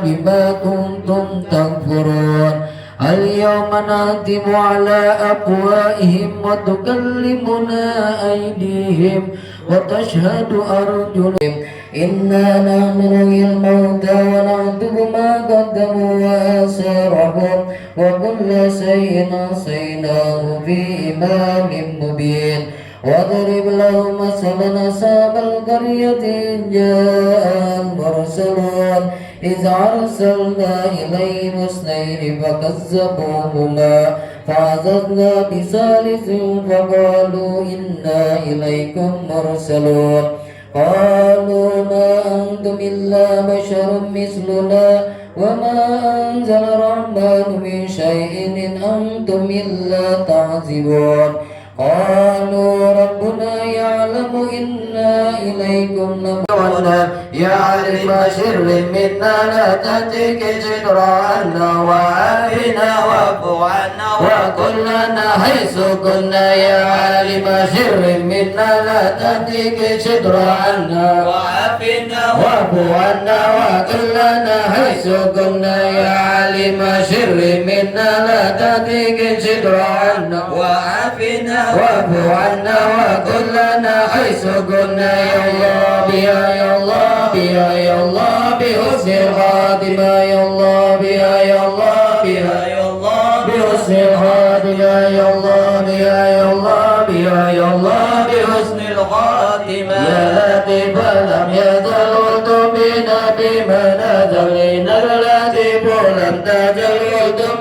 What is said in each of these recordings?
بما كنتم تكفرون اليوم نختم على أفواههم وتكلمنا أيديهم وتشهد أرجلهم إنا نحن نحيي الموتى ونكتب ما قدموا وآثارهم وكل شيء أحصيناه في إمام مبين واضرب لهم مثلا أصحاب القرية إذ جاء المرسلون إذ أرسلنا إليهم اثنين فكذبوهما فعززنا بثالث فقالوا إنا إليكم مرسلون قالوا ما أنتم إلا بشر مثلنا وما أنزل الرحمن من شيء إن أنتم إلا تعذبون قالوا ربنا يعلم إنا إليكم لمرسلون يا علم سر منا لا تأتيك ستر عنا وعافنا واعف عنا وكلنا حيث كنا يا علم سر منا لا تأتيك ستر عنا وعافنا واعف عنا وكلنا حيث كنا يا علم سر منا لا تأتيك ستر عنا وعافنا واعف عنا وكلنا حيث كنا يا الله بها يا الله بها يا الله بحسن الخاتمة يا الله بها يا الله بها يا الله بحسن الخاتمة يا الله بها يا الله بها يا الله بحسن الخاتمة يا لطيف لم يزل بنا بما نزل إنك لطيف لم تزل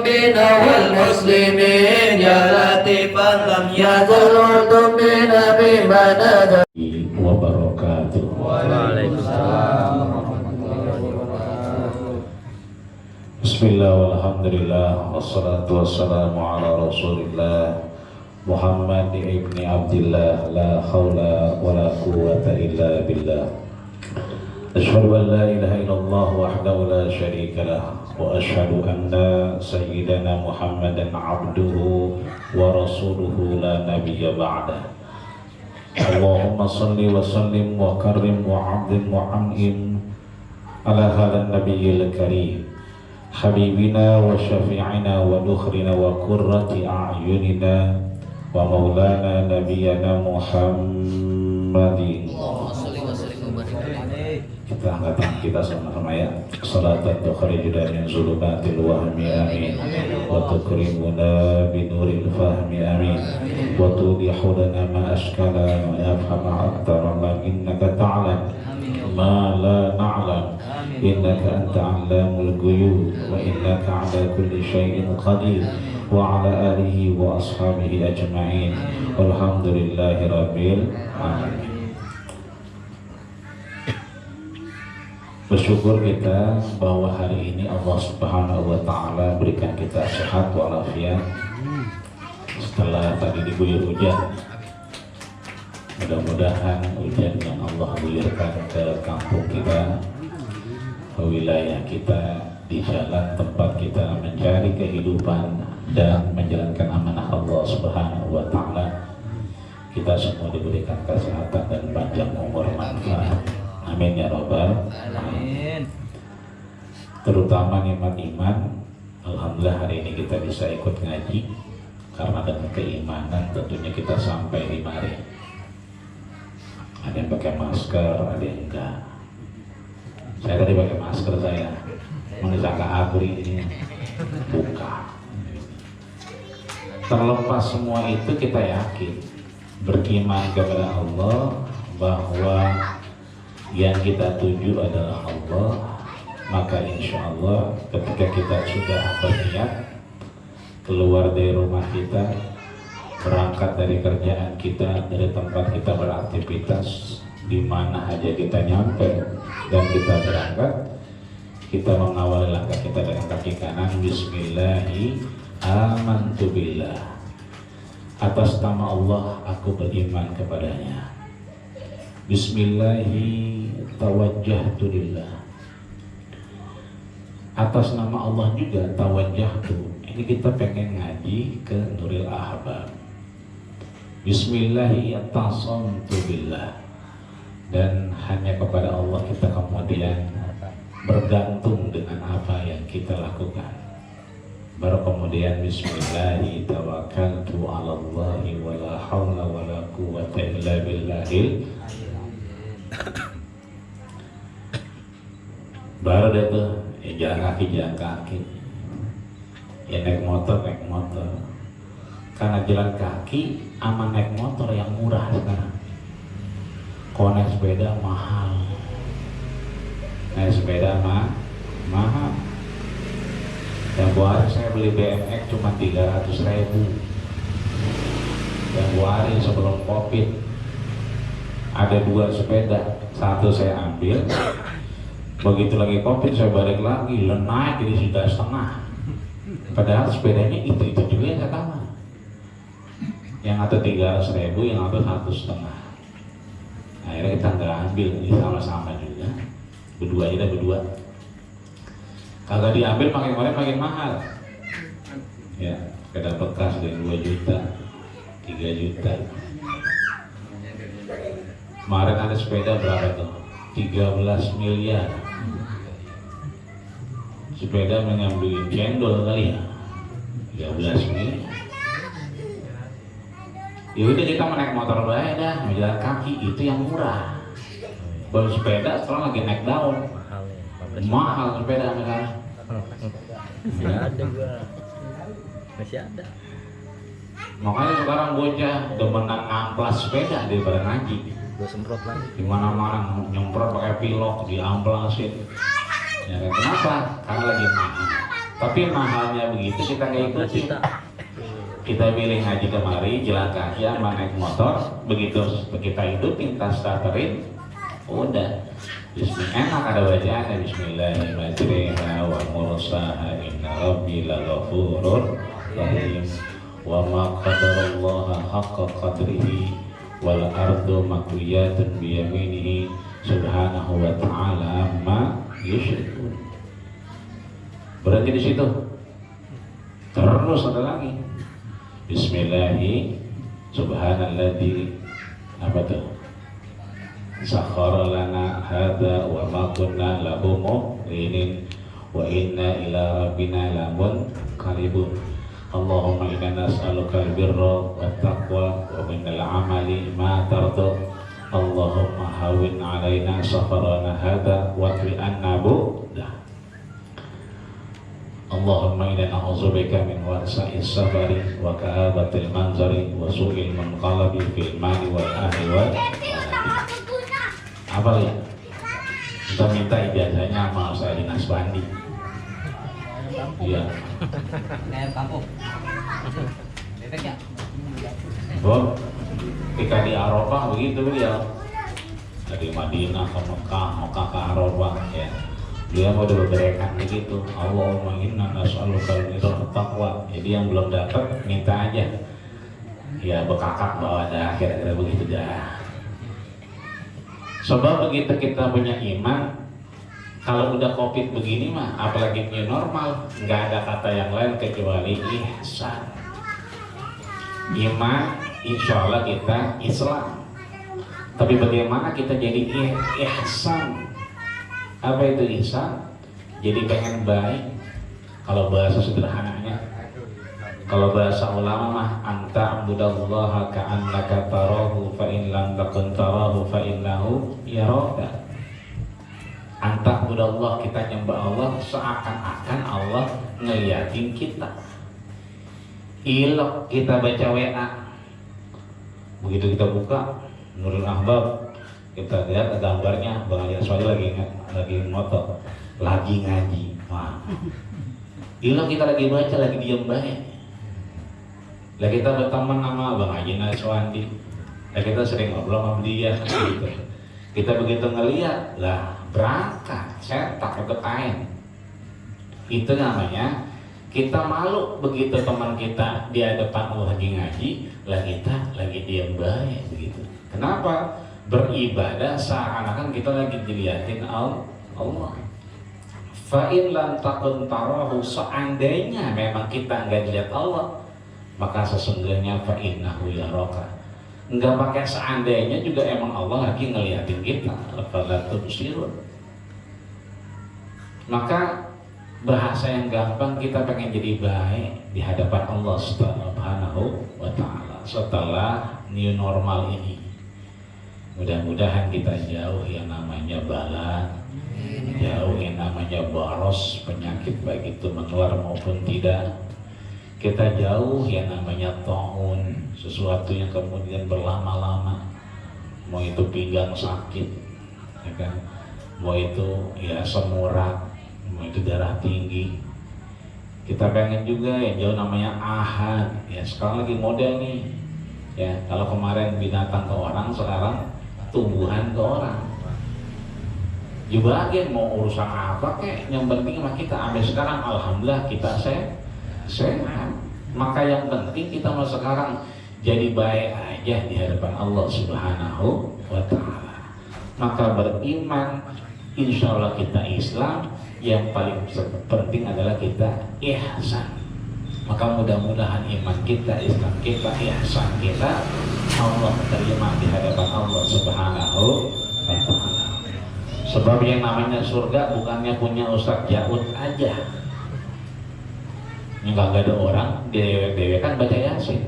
بنا والمسلمين يا لطيف لم يزل بنا بما نزل wabarakatuh. Waalaikumsalam. Bismillah walhamdulillah wassalatu wassalamu ala rasulillah Muhammad ibni Abdillah la hawla wa la quwwata illa billah. Asyhadu an la ilaha illallah wahdahu la syarika lah wa asyhadu anna sayyidana Muhammadan abduhu wa rasuluhu la nabiyya ba'dah. Allahumma salli wa sallim wa karrim wa azim wa an'im ala hadha an-nabiyyil karim habibina wa syafi'ina wa dukhrina wa qurrati a'yunina wa maulana nabiyyana Muhammadin. Kita angkat tangan kita sama-sama ya. Salatan tukhrijuna min zulumatil wahmi amin wa tukrimuna bi nuril fahmi amin wa tudihu lana ma ashkala wa yafhama aktarana innaka ta'lam ma la na'lam innaka anta 'allamul ghuyub wa innaka 'ala kulli syai'in qadir wa 'ala alihi wa ashabihi ajma'in walhamdulillahi rabbil alamin. Bersyukur kita bahwa hari ini Allah Subhanahu wa Ta'ala berikan kita sehat walafiat setelah tadi diguyur hujan. Mudah-mudahan hujan yang Allah guyurkan ke kampung kita, ke wilayah kita, di jalan tempat kita mencari kehidupan dan menjalankan amanah Allah Subhanahu wa Ta'ala, kita semua diberikan kesehatan dan panjang umur manfaat. Amin ya Rabbal alamin. Terutama nikmat iman. Alhamdulillah hari ini kita bisa ikut ngaji karena dengan keimanan tentunya kita sampai di mari. Ada yang pakai masker, ada yang enggak. Saya tadi pakai masker saya. Mengisahkan abri ini buka. Terlepas semua itu kita yakin beriman kepada Allah bahwa yang kita tuju adalah Allah, maka insya Allah ketika kita sudah berniat keluar dari rumah kita, berangkat dari kerjaan kita, dari tempat kita beraktivitas, di mana aja kita nyampe dan kita berangkat, kita mengawali langkah kita dengan kaki kanan. Bismillahi amantu billah, atas nama Allah aku beriman kepadanya. Bismillahi tawajjahtu lillah, atas nama Allah juga tawajjahtu. Ini kita pengen ngaji ke Nuril Ahbab. Bismillahi tasamtu billah, dan hanya kepada Allah kita kemudian bergantung dengan apa yang kita lakukan. Baru kemudian bismillahi tawakkaltu 'ala Allahi wala haula wala quwwata illa billahil. Baru deh tuh jalan kaki. Ya naik motor. Karena jalan kaki sama naik motor yang murah sekarang. Kalau naik sepeda mahal. Naik sepeda mahal. Yang hari saya beli BMX cuma 300.000. Yang hari sebelum Covid ada 2 sepeda, satu saya ambil. Begitu lagi Covid saya balik lagi, naik jadi 3,5. Padahal sepedanya itu juga yang saya tahu. Yang atau 300.000, yang atau 1,5. Akhirnya kita nggak ambil, ini sama-sama juga. Berdua aja dah berdua. Kagak diambil makin mahal. Ya, sepeda bekas dari 2 juta, 3 juta. Kemarin ada sepeda berapa tuh? 13 miliar. Sepeda menyambungin cendol kali ya. 13 miliar. Ya udah kita naik motor bae dah, jalan kaki itu yang murah. Baru sepeda sekarang lagi naik daun. Mahal sepeda sekarang. Masih ada gua. Masih ada. Makanya sekarang bocah demenan ngamplas sepeda daripada ngaji. Gua semprot lagi. Di mana-mana nyemprot pakai pilok, diamplasin. Ya kan? Kenapa? Karena lagi mahal. Tapi mahalnya begitu kita nggak ikutin. Kita pilih ngaji kemari, jalan kaki sama naik motor. Begitu kita ikutin, kita starterin, udah. Bismillah, enak ada bacaan. Bismillahirrahmanirrahim. Wa mursaha inna rabbi laghafurur rahim. Wa ma qadarallaha haqqa qadrihi wal ardu maqwiyatun biyaminihi subhanahu wa ta'ala amma yusyrikun. Berarti di situ. Terus ada lagi. Bismillahi subhanalladzi apa tuh? Sakhara lana hadza wa ma kunna lahu muqrinin wa inna ila rabbina lamunqalibun. Allahumma inna nas'aluka al-birra wat taqwa wa minal amali ma tarda. Allahumma hawwin 'alaina safarana hadza wa qi anna bu'da. Allahumma inna na'udzubika min warsa'is safari wa ka'abatil manzari wa su'il munqalabi fil mali wal ahli wal apa ya? Kita minta ijazahnya sama saya Dinas Bandi. Iya. Kayak kampung. Bebek ya? Bob, ketika di Arafah begitu beliau. Dari Madinah ke Mekah ke Arafah ya. Dia mau berberikan begitu. Allahumma inna nas'aluka al-birra wat taqwa. Jadi yang belum dapat minta aja. Ya bekakak bawa dah kira-kira begitu dah. Sebab begitu kita punya iman, kalau udah Covid begini mah, apalagi new normal, nggak ada kata yang lain kecuali ihsan. Iman, insya Allah kita Islam. Tapi bagaimana kita jadi ihsan? Apa itu ihsan? Jadi pengen baik. Kalau bahasa sederhananya, kalau bahasa ulama mah anta abudallaha ka'annaka tarahu fa in lam takun tarahu fa innahu yaraka. Anta abudallah, kita nyembah Allah seakan-akan Allah ngeliatin kita. Ilok kita baca WA. Begitu kita buka Nurul Ahbab, kita lihat gambarnya Bang Haji Aswadi lagi moto, lagi ngaji. Wah. Ilok kita lagi baca, lagi diem baik. Lah kita berteman sama Bang Haji Aswandi, lah kita sering ngobrol sama dia gitu. Kita begitu ngeliat, lah berangkat, cetak ke kain. Itu namanya kita malu begitu teman kita dia depan lagi ngaji, lah kita lagi diam baik begitu. Kenapa? Beribadah seakan-akan kita lagi dilihatin Allah. Fa'in lam takun tarahu, seandainya memang kita nggak dilihat Allah, maka sesungguhnya fa'innahu yaraka. Nggak pakai seandainya juga emang Allah lagi ngeliatin kita. Afala tubsirun. Maka bahasa yang gampang, kita pengen jadi baik di hadapan Allah Subhanahu wa Ta'ala setelah new normal ini. Mudah-mudahan kita jauh yang namanya bala, jauh yang namanya baros, penyakit baik itu menular maupun tidak. Kita jauh yang namanya taun, sesuatu yang kemudian berlama-lama, mau itu pinggang sakit, ya kan? Mau itu ya semurat, mau itu darah tinggi. Kita pengen juga yang jauh namanya ahad. Ya sekarang lagi model nih. Ya kalau kemarin binatang ke orang, sekarang tumbuhan ke orang. Juga mau urusan apa kek, yang penting mah kita ambil sekarang. Alhamdulillah kita sehat. Maka yang penting kita mau sekarang jadi baik aja di hadapan Allah Subhanahu wa Ta'ala. Maka beriman, insya Allah kita Islam. Yang paling penting adalah kita ihsan. Maka mudah-mudahan iman kita, Islam kita, ihsan kita Allah terima di hadapan Allah Subhanahu wa Ta'ala. Sebab yang namanya surga bukannya punya Ustaz Jaud aja. Nggak ada orang dewe kan baca Yasin.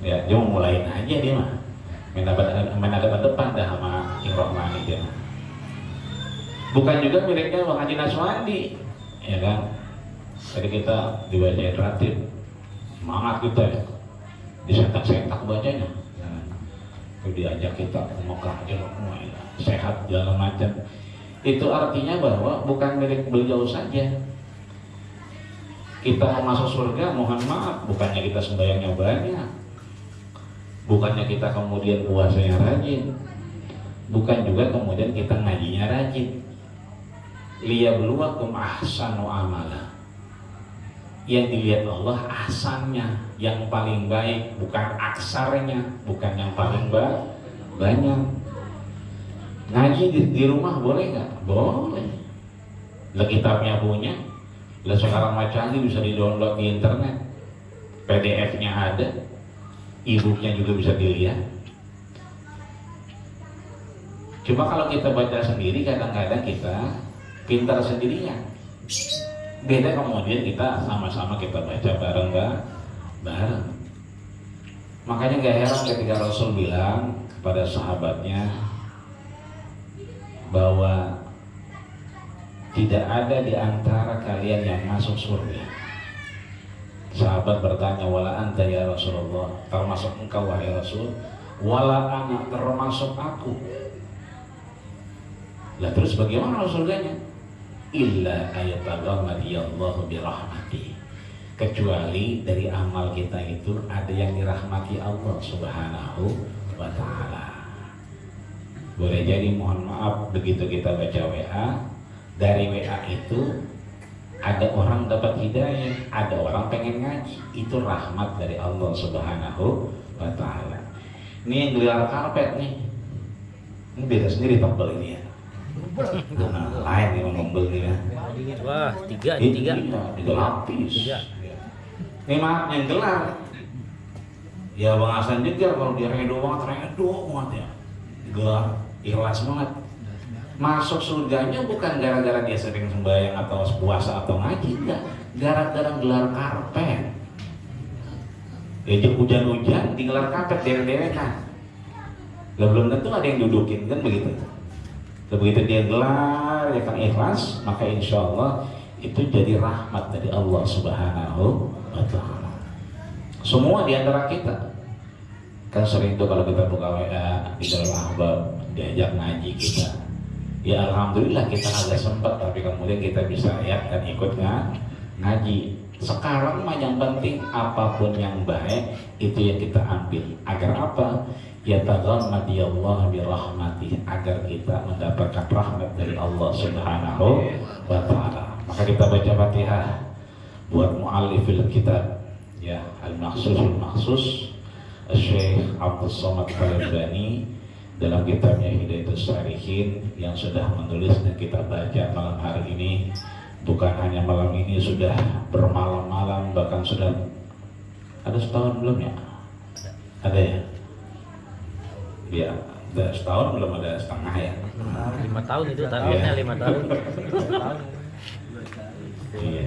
Ya, dia mau mulain aja dia mah. Main depan dah sama Imrohmani dia. Bukan juga miliknya Bang Haji Naswandi, ya kan? Tadi kita dibacain ratib, semangat kita ya, disentak-sentak bacanya. Itu diajak kita ke Mekah aja, sehat segala macam. Itu artinya bahwa bukan milik beliau saja. Kita mau masuk surga, mohon maaf, bukannya kita sembahyangnya banyak, bukannya kita kemudian puasanya rajin, bukan juga kemudian kita ngajinya rajin. Liyabluwakum ahsanu amala. Yang dilihat Allah ahsannya, yang paling baik, bukan aksarnya, bukan yang paling banyak. Ngaji di rumah boleh nggak? Boleh. Lah kitabnya punya. Lah sekarang macam ini bisa di-download di internet. PDF-nya ada. E-booknya juga bisa dilihat. Cuma kalau kita baca sendiri, kadang-kadang kita pintar sendirian. Beda kemudian kita sama-sama kita baca bareng. Makanya gak heran ketika Rasul bilang kepada sahabatnya bahwa tidak ada di antara kalian yang masuk surga. Sahabat bertanya, wala anta ya Rasulullah, termasuk engkau wahai Rasul? Wala ana, termasuk aku. Lah terus bagaimana surganya? Illa ayataghammadiyallahu birahmati, kecuali dari amal kita itu ada yang dirahmati Allah Subhanahu wa Ta'ala. Boleh jadi mohon maaf begitu kita baca WA, dari WA itu ada orang dapat hidayah, ada orang pengen ngaji, itu rahmat dari Allah Subhanahu wa Ta'ala. Ini yang gelar karpet nih, ini beda sendiri tebal ini ya. Nah, lain yang membeli ya. Wah, tiga lapis. Tiga. Ini maaf yang gelar. Ya Bang Hasan juga kalau dia redo banget ya. Gelar ikhlas banget. Masuk surganya bukan gara-gara dia sering sembahyang atau puasa atau ngaji, enggak. Gara-gara gelar karpet. Hujan-hujan di gelar karpet derek-derekan. Lah belum tentu ada yang dudukin kan begitu. Begitu dia gelar ya kan ikhlas, maka insya Allah itu jadi rahmat dari Allah Subhanahu wa Ta'ala. Semua di antara kita kan sering tuh kalau kita buka WA di dalam ahbab diajak ngaji kita. Ya alhamdulillah kita agak sempat, tapi kemudian kita bisa ya dan ikut ngaji. Sekarang mah yang penting apapun yang baik itu yang kita ambil. Agar apa? Ya taghammadiyallahu birahmatih, agar kita mendapatkan rahmat dari Allah Subhanahu wa Ta'ala. Maka kita baca Fatihah buat muallifil kitab ya al-makhsus Syekh Abdul Somad Al-Albani dalam kitabnya Hidayatus Shalihin yang sudah menulis dan kita baca malam hari ini. Bukan hanya malam ini, sudah bermalam-malam, bahkan sudah ada setahun belum ya? Ada ya? Ya, Udah setahun belum ada setengah ya. 5 tahun itu targetnya 5 tahun. Iya.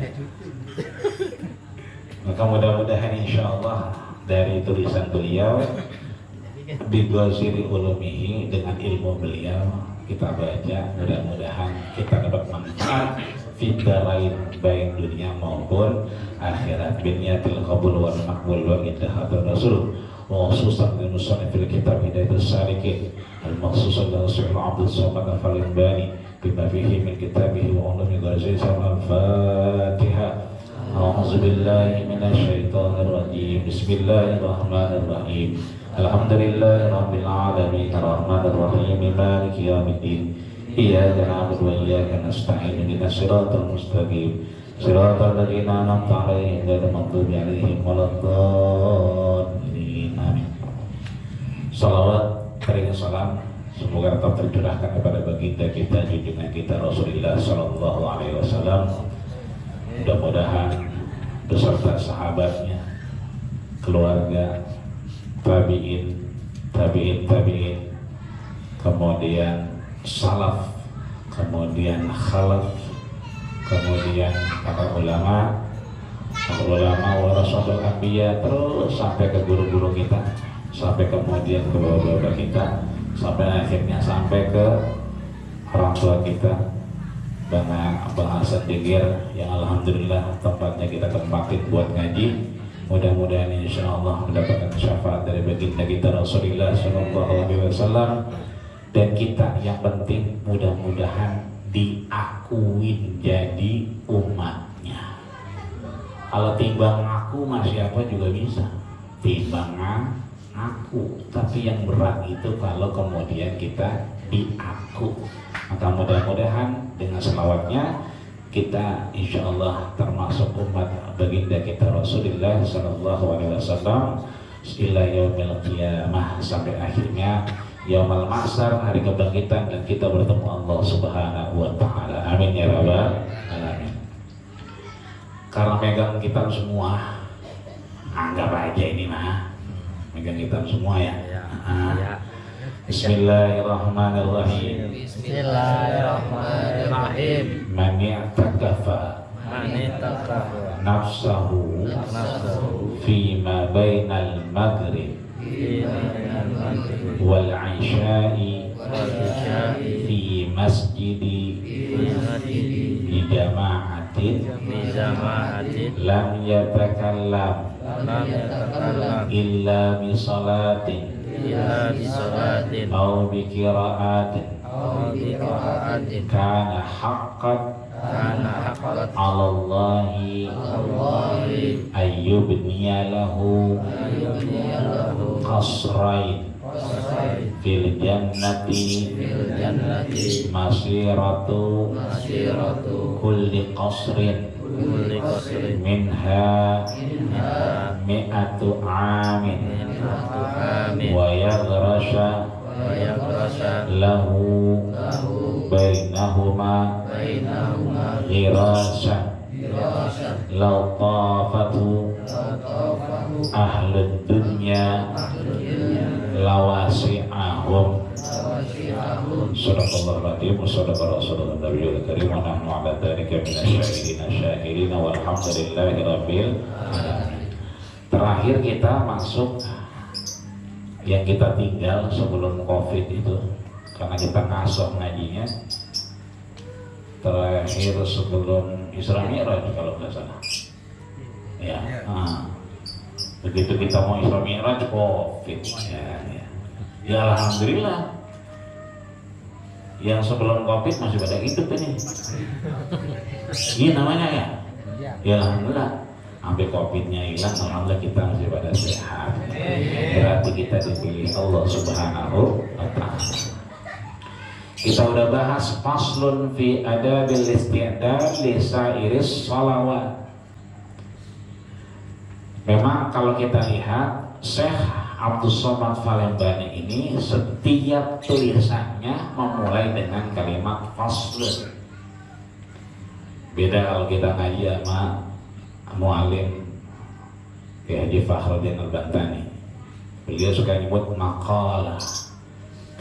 Maka mudah-mudahan insya Allah dari tulisan beliau Bigoziri ulumihi, dengan ilmu beliau kita baca, mudah-mudahan kita dapat manfaat fitdarain, baik dunia maupun akhirat, binniyatil qabul wal maqbul wa idhahatul rasul wa khususan lil musannifil kitab hidayatus salikin al-makhsusan dan Syekh Abdul Somad Al-Falimbani bima fihi min kitabihi wa ulumi ghazali al-Fatihah. A'udzu billahi minasy syaithanir rajim. Bismillahirrahmanirrahim. Alhamdulillahirabbil alamin arrahmanir rahim maliki yaumiddin. Iyyaka na'budu wa iyyaka nasta'in ihdinas siratal mustaqim. Siratal ladzina an'amta 'alaihim ghairil maghdubi 'alaihim waladdallin. Amin. Salawat kering salam semoga tetap tercurahkan kepada baginda kita, junjungan kita Rasulullah sallallahu alaihi wasallam. Mudah-mudahan beserta sahabatnya, keluarga, tabi'in, kemudian salaf, kemudian khalaf, kemudian para ulama warasatul anbiya, terus sampai ke guru-guru kita, sampai kemudian ke bapak-bapak kita, sampai akhirnya sampai ke orang tua kita, dengan bahasa Digir yang alhamdulillah tempatnya kita tempatin buat ngaji. Mudah-mudahan insya Allah mendapatkan syafaat dari baginda kita Rasulullah SAW, dan kita yang penting mudah-mudahan diakuin jadi umatnya. Kalau timbang aku mah siapa juga bisa timbang aku, tapi yang berat itu kalau kemudian kita diaku. Maka mudah-mudahan dengan selawatnya kita insya Allah termasuk umat baginda kita Rasulullah Sallallahu Alaihi Wasallam ila yaumil qiyamah, sampai akhirnya yaumul mahsyar, hari kebangkitan, dan kita bertemu Allah Subhanahu Wa Taala. Amin ya rabbal alamin. Karena megang kitab semua, anggap aja ini mah megang kitab semua ya. Bismillahirrahmanirrahim. Bismillahirrahmanirrahim. Man i'takafa nafsahu fima bainal maghrib wal isya'i fi masjidi bi jama'atin lam yatakallam illa bi salatin أو بقراءة كان حقا على الله أن يبني له قصرين في الجنة مسيرة كل قصر منها 100 عام ويغرش له بينهما غراسا لو طافته أهل الدنيا لواسعهم. Sadaqallahul adzim wa sadaqa rasulun nabiyul karim wa nahnu ala dzalika minasyahidina syahidina walhamdulillahi rabbil alamin. Terakhir kita masuk yang kita tinggal sebelum Covid itu, karena kita ngasuh ngajinya terakhir sebelum Isra Mi'raj kalau nggak salah ya. Begitu kita mau Isra Mi'raj Covid ya alhamdulillah. Yang sebelum Covid masih pada hidup ini. Ini namanya ya. Ya alhamdulillah. Sampai Covidnya hilang, alhamdulillah kita masih pada sehat. Berarti kita dipilih Allah Subhanahu wa Ta'ala. Kita udah bahas faslun fi adabil isti'dad li sa'iris shalawat. Memang kalau kita lihat Syekh Abdul Somad Falimbani ini setiap tulisannya memulai dengan kalimat faslun. Beda kalau kita ngaji sama mu'alim kayak Haji Fakhruddin Al-Bantani, beliau suka nyebut maqalah.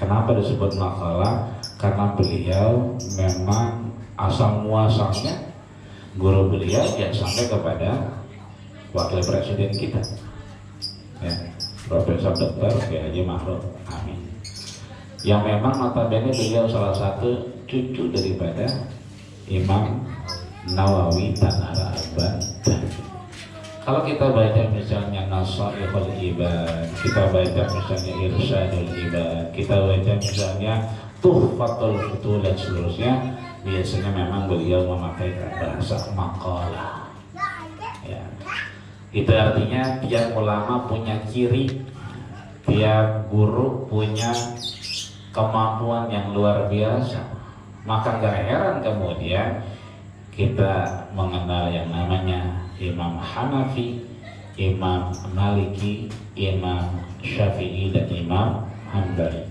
Kenapa disebut makalah? Karena beliau memang asal muasalnya guru beliau ya sampai kepada wakil presiden kita, ya, Profesor Dr. Haji Ma'ruf Amin, yang memang notabene beliau salah satu cucu daripada Imam Nawawi Tanara Al-Bantan. Kalau kita baca misalnya Nasaihul Ibad, kita baca misalnya Irsyadul Ibad, kita baca misalnya Tuhfatul Futul dan seterusnya, biasanya memang beliau memakai bahasa maqalah. Ya. Itu artinya tiap ulama punya ciri, tiap guru punya kemampuan yang luar biasa. Maka gak heran kemudian kita mengenal yang namanya Imam Hanafi, Imam Maliki, Imam Syafi'i, dan Imam Hambali.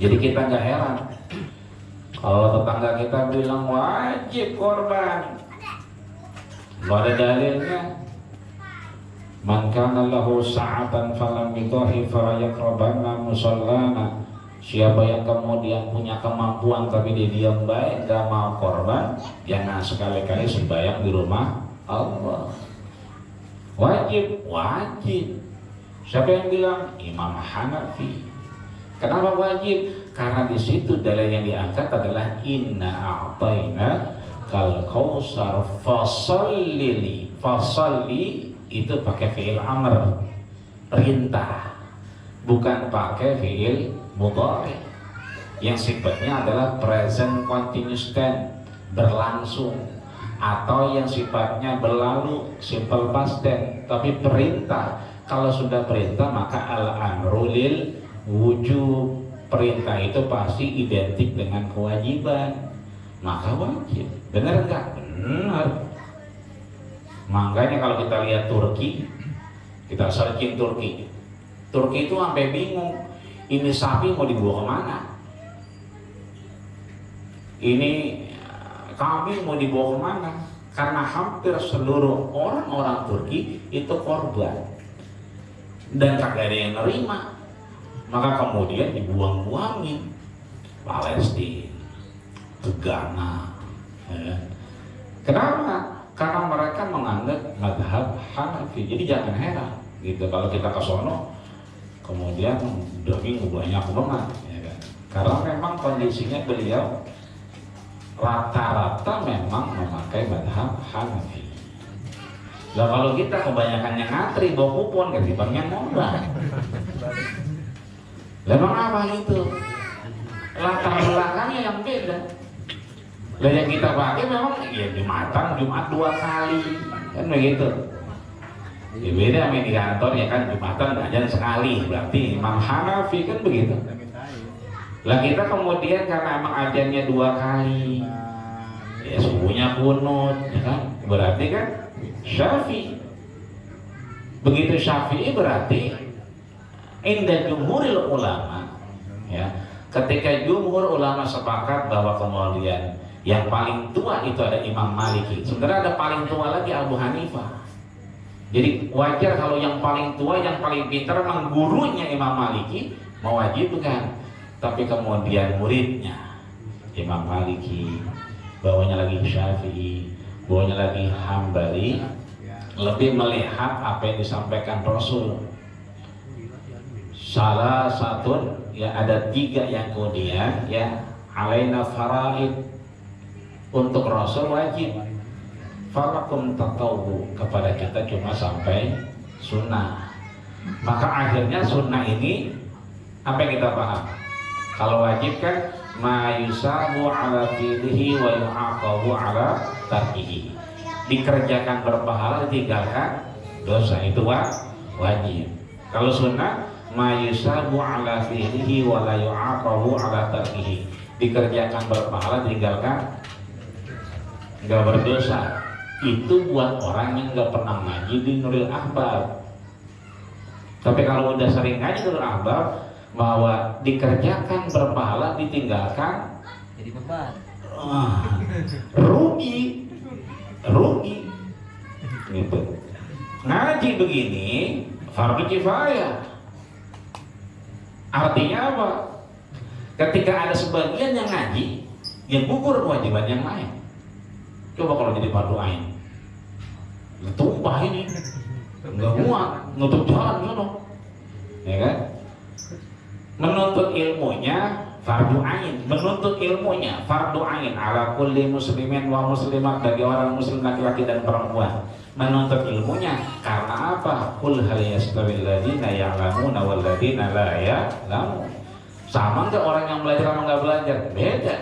Jadi kita nggak heran kalau tetangga kita bilang wajib korban, nggak ada dalilnya. Man kana lahu sa'atan falam yudahi falayaqrabanna musallana. Siapa yang kemudian punya kemampuan tapi dia diam baik, gak mau korban, jangan sekali-kali sembahyang di rumah Allah. Wajib, wajib. Siapa yang bilang? Imam Hanafi. Kenapa wajib? Karena di situ dalil yang diangkat adalah inna a'tayna kal kausar fasalli. Fasalli itu pakai fi'il amr, perintah, bukan pakai fi'il mudhari yang sifatnya adalah present continuous tense, berlangsung, atau yang sifatnya berlalu, simple past tense, tapi perintah. Kalau sudah perintah maka al-amru lil wujub, perintah itu pasti identik dengan kewajiban, maka wajib. Benar enggak? Benar. Makanya kalau kita lihat Turki, kita searching Turki itu sampai bingung, ini sapi mau dibawa kemana, ini kambing mau dibawa kemana, karena hampir seluruh orang-orang Turki itu korban dan kagak ada yang nerima, maka kemudian dibuang-buangin Palestina, ke Ghana, ya. Kenapa? Karena mereka menganggap madhab Hanafi. Jadi jangan heran gitu kalau kita ke sono kemudian daging banyak banget, ya kan? Karena memang kondisinya beliau rata-rata memang memakai madhab Hanafi. Nah kalau kita kebanyakan yang ngantri bawa kupon ketibangnya ngomong. Memang apa itu? Latar belakangnya yang beda. Dan yang kita pakai memang ya Jumatan, Jumat 2 kali, kan begitu. Ya beda sama di kantor ya kan, Jumatan ajan sekali, berarti Imam Hanafi kan begitu. Lah kita kemudian karena emang ajannya 2 kali, ya subuhnya kunut, ya kan, berarti kan Syafi'i. Begitu Syafi'i berarti inda jumhuril ulama, ya. Ketika jumhur ulama sepakat bahwa kemudian yang paling tua itu ada Imam Maliki. Sebenarnya ada paling tua lagi Abu Hanifah. Jadi wajar kalau yang paling tua, yang paling pintar memang gurunya Imam Maliki mewajibkan. Tapi kemudian muridnya Imam Maliki, bawahnya lagi Syafi'i, bawahnya lagi Hambali, lebih melihat apa yang disampaikan Rasul. Salah satu ya ada 3 yang kemudian ya alaina faraid. Untuk Rasul wajib, falakum tatawu, kepada kita cuma sampai sunnah. Maka akhirnya sunnah ini apa yang kita paham? Kalau wajib kan ma yusabu ala fi'lihi wa yu'aqabu ala tarkihi, dikerjakan berpahala, ditinggalkan dosa, itu wajib. Kalau sunnah ma yusabu ala fi'lihi wa la yu'aqabu ala tarkihi, dikerjakan berpahala, ditinggalkan nggak berdosa. Itu buat orang yang nggak pernah ngaji di Nurul Ahbab. Tapi kalau udah sering ngaji Nurul Ahbab, bahwa dikerjakan berpahala, ditinggalkan jadi beban. Rugi gitu. Ngaji begini fardu kifayah. Artinya apa? Ketika ada sebagian yang ngaji, yang gugur kewajiban yang lain. Coba kalau jadi fardu ain, tumpah ini, nggak muat, nutup jalan gitu, ya kan? Menuntut ilmunya fardu ain, menuntut ilmunya fardu ain ala kulli muslimin wa muslimat, bagi orang muslim laki-laki dan perempuan. Menuntut ilmunya karena apa? Qul hal yastawil ladzina ya'lamuna wal ladzina la ya'lamun. Sama nggak orang yang belajar sama nggak belajar? Beda.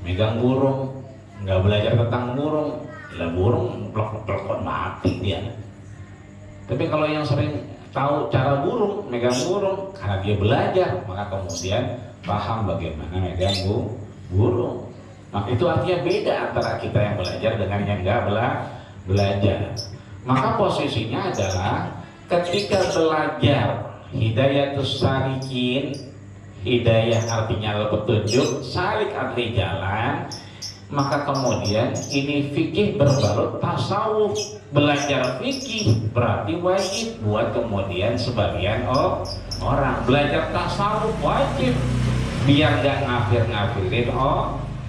Megang burung, nggak belajar tentang burung, lah burung blok mati dia. Tapi kalau yang sering tahu cara burung, megang burung, karena dia belajar, maka kemudian paham bagaimana megang burung. Nah, itu artinya beda antara kita yang belajar dengan yang nggak belajar. Maka posisinya adalah ketika belajar hidayatus salikin, hidayah artinya petunjuk, salik arti jalan, maka kemudian ini fikih berbalut tasawuf. Belajar fikih berarti wajib buat kemudian sebagian orang. Belajar tasawuf wajib biar gak ngafir-ngafirin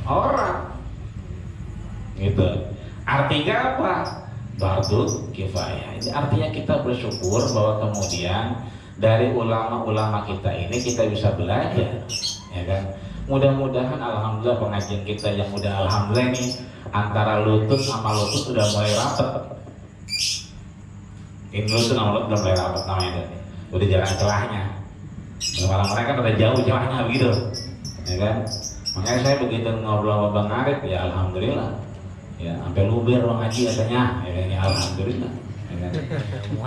orang gitu. Artinya apa? Fardu kifayah. Ini artinya kita bersyukur bahwa kemudian dari ulama-ulama kita ini kita bisa belajar, ya kan? Mudah-mudahan alhamdulillah pengajian kita yang udah alhamdulillah nih antara lutut sama lutut udah mulai rapet. Ini lutut sama lutut udah mulai rapet namanya, udah jarang celahnya. Malah mereka pada jauh celahnya begitu, ya kan? Makanya saya begitu ngobrol sama Bang Arif ya alhamdulillah, ya sampai luber ruang ngaji katanya, ya alhamdulillah.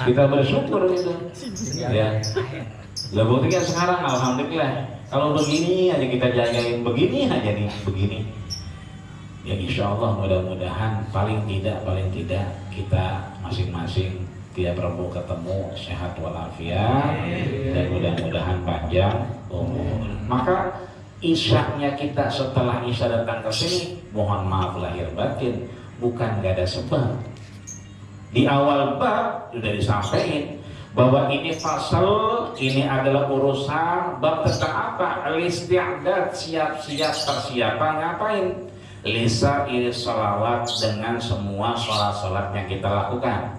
Kita bersyukur gitu, ya. Lah buktinya sekarang alhamdulillah. Kalau begini aja kita jagain, begini aja nih, begini. Ya insya Allah mudah-mudahan paling tidak kita masing-masing tiap Rabu ketemu sehat walafiat dan mudah-mudahan panjang umur. Maka isyaknya kita setelah isya datang ke sini, mohon maaf lahir batin, bukan gak ada sebab. Di awal bab sudah disampaikan bahwa ini fasal, ini adalah urusan bab tentang apa? Al-isti'dad, siap-siap persiapan ngapain? Lisa iri sholawat, dengan semua sholat-sholat yang kita lakukan.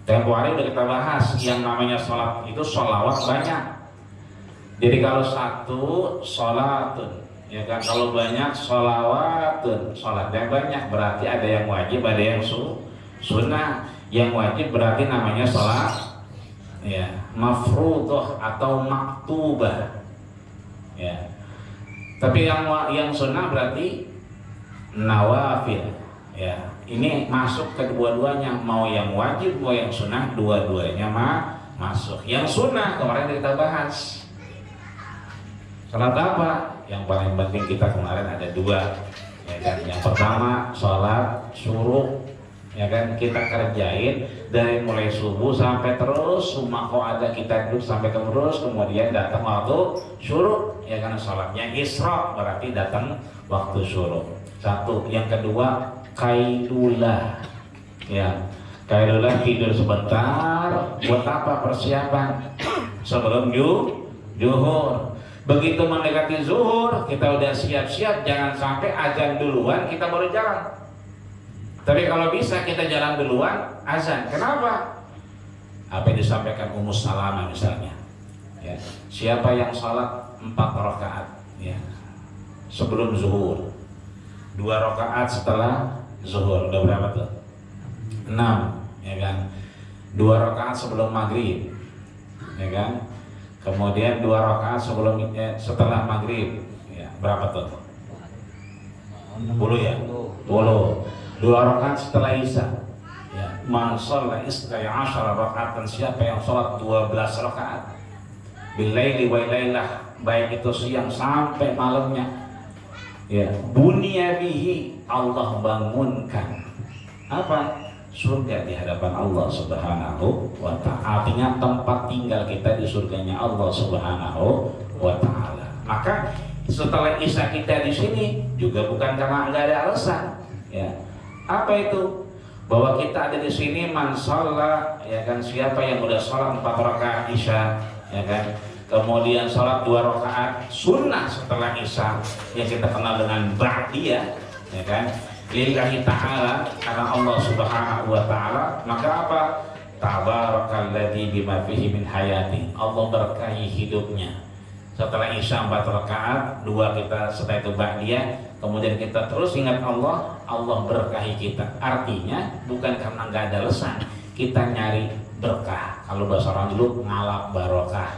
Tempo hari udah kita bahas yang namanya sholat itu sholawat banyak. Jadi kalau satu sholatun, ya kan, kalau banyak sholawatun, sholatnya banyak berarti ada yang wajib, ada yang sunnah. Yang wajib berarti namanya sholat ya mafruḍah atau maktubah, ya. Tapi yang sunnah berarti nawafil, ya. Ini masuk kedua-duanya, mau yang wajib mau yang sunnah, dua-duanya masuk. Yang sunnah kemarin kita bahas sholat apa? Yang paling penting kita kemarin ada dua, ya kan? Yang pertama sholat syuruk, ya kan, kita kerjain dari mulai subuh sampai terus sumako ada kita duduk sampai terus, kemudian datang waktu syuruk, ya kan, sholatnya isra berarti datang waktu syuruk. Satu. Yang kedua kailulah, ya, kailulah tidur sebentar. Buat apa? Persiapan sebelum zuhur. Begitu mendekati zuhur kita udah siap-siap, jangan sampai azan duluan kita baru jalan. Tapi kalau bisa kita jalan duluan azan. Kenapa? Apa yang disampaikan Ummu Salamah misalnya, ya, siapa yang sholat 4 rakaat, ya, sebelum zuhur, 2 rakaat setelah zuhur, udah berapa tuh? 6, ya kan? 2 rakaat sebelum maghrib, ya kan? Kemudian 2 rakaat setelah maghrib, ya, berapa tuh? 10 ya? 10. 2 rakaat setelah isya, ya. Man shalla isnai asyara rakaatan, siapa yang sholat 12 rakaat bilaili wa lailah, baik itu siang sampai malamnya, ya, bunya bihi, Allah bangunkan apa? Surga di hadapan Allah Subhanahu wa ta'ala. Artinya tempat tinggal kita di surganya Allah Subhanahu wa ta'ala. Maka setelah isya kita di sini juga bukan karena nggak ada alasan, ya. Apa itu? Bahwa kita ada di sini man sholat, ya kan, siapa yang udah sholat 4 rakaat isya, ya kan, kemudian sholat 2 rakaat sunnah setelah isya yang kita kenal dengan ba'diyah, ya kan, lillahi ta'ala, karena Allah subhanahu wa ta'ala, maka apa? Tabarakalladzi bima fihi min hayati, Allah berkahi hidupnya. Setelah isya 4 rakaat, 2 kita setelah itu ba'diyah, kemudian kita terus ingat Allah, Allah berkahi kita. Artinya bukan karena nggak ada lesan, kita nyari berkah. Kalau bahasa orang dulu ngalap barokah.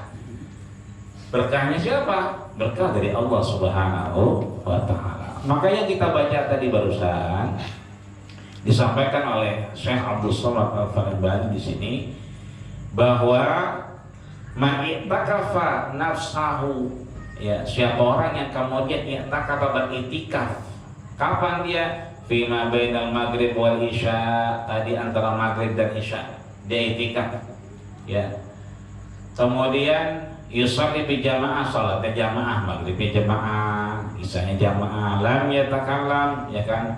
Berkahnya siapa? Berkah dari Allah subhanahu wa ta'ala. Maka yang kita baca tadi barusan disampaikan oleh Syekh Abdul Somad Al-Faribani di sini bahwa man i'takafa nafsahu, ya, siapa orang yang kemudian i'takafa beritikaf. Kapan dia? Fima bainal maghrib wal isya, tadi antara maghrib dan isya dia i'tikaf, ya. Kemudian yusalli bi jamaah, salatnya jamaah, maghribnya jamaah, isyanya jamaah, lam yatakallam, ya kan,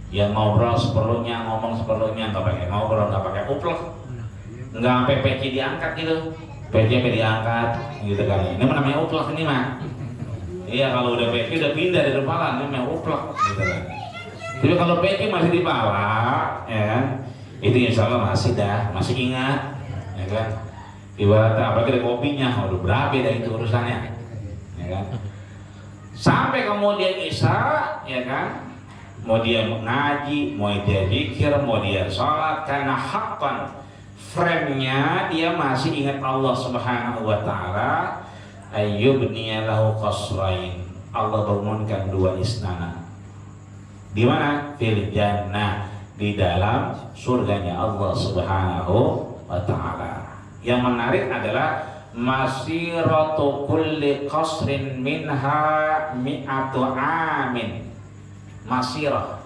yang ngobrol seperlunya, ngomong seperlunya, nggak pakai ngobrol, nggak pakai uplek, nggak sampai peci diangkat gitu, peci sampai diangkat gitu kan. Ini namanya uplek ini mah. Iya, kalau udah peci udah pindah dari kepala, ini namanya uplek gitu kan. Tapi kalau peci masih di kepala, ya kan, itu insya Allah masih ingat, ya kan. Ibaratnya apalagi ada kopinya, udah berabe dah itu urusannya, ya kan. Sampai kemudian isya, ya kan, mau dia ngaji, mau dia zikir, mau dia sholat, karena haqqan frame-nya dia masih ingat Allah subhanahu wa ta'ala. Ayyubniya lahu qasrain, Allah bangunkan 2 istana. Di mana? Fil jannah, di dalam surganya Allah subhanahu wa ta'ala. Yang menarik adalah masiratu kulli qasrin minha mi'atu amin. Masirah,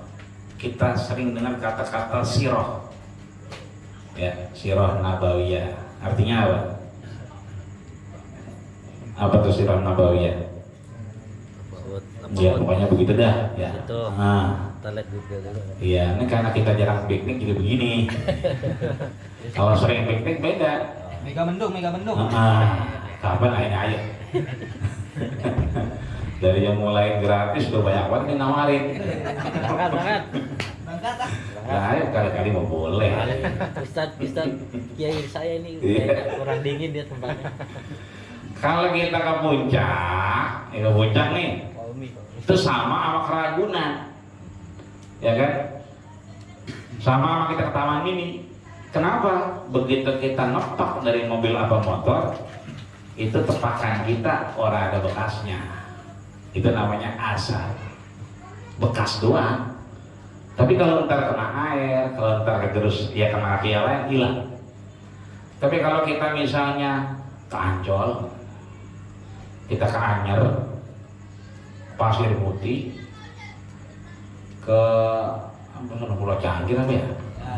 kita sering dengar kata-kata sirah, ya, sirah nabawiyah. Artinya apa? Apa tuh sirah nabawiyah? Ya pokoknya begitu dah, ya. Nah, kita lihat juga dulu. iya, ini karena kita jarang piknik jadi begini. Kalau sering piknik beda. Mega mendung. Kapan ayo. Dari yang mulai gratis udah banyak banget yang nawarin. Banget. Nah, ayo kali-kali mau boleh. Ustaz, kiai saya ini Iya. kayak kurang dingin dia tempatnya. Kalau kita ke puncak nih, itu sama Keragunan, ya kan? Sama kita ke Taman Mini. Kenapa? Begitu kita nepak dari mobil apa motor, itu tepakan kita orang ada bekasnya. Itu namanya asar, bekas doang. Tapi kalau ntar kena air, kalau ntar terus ya kena kaki yang lain hilang. Tapi kalau kita misalnya ke Ancol, kita ke Anyer, Pasir Putih, ke Pulau Cangkir apa ya?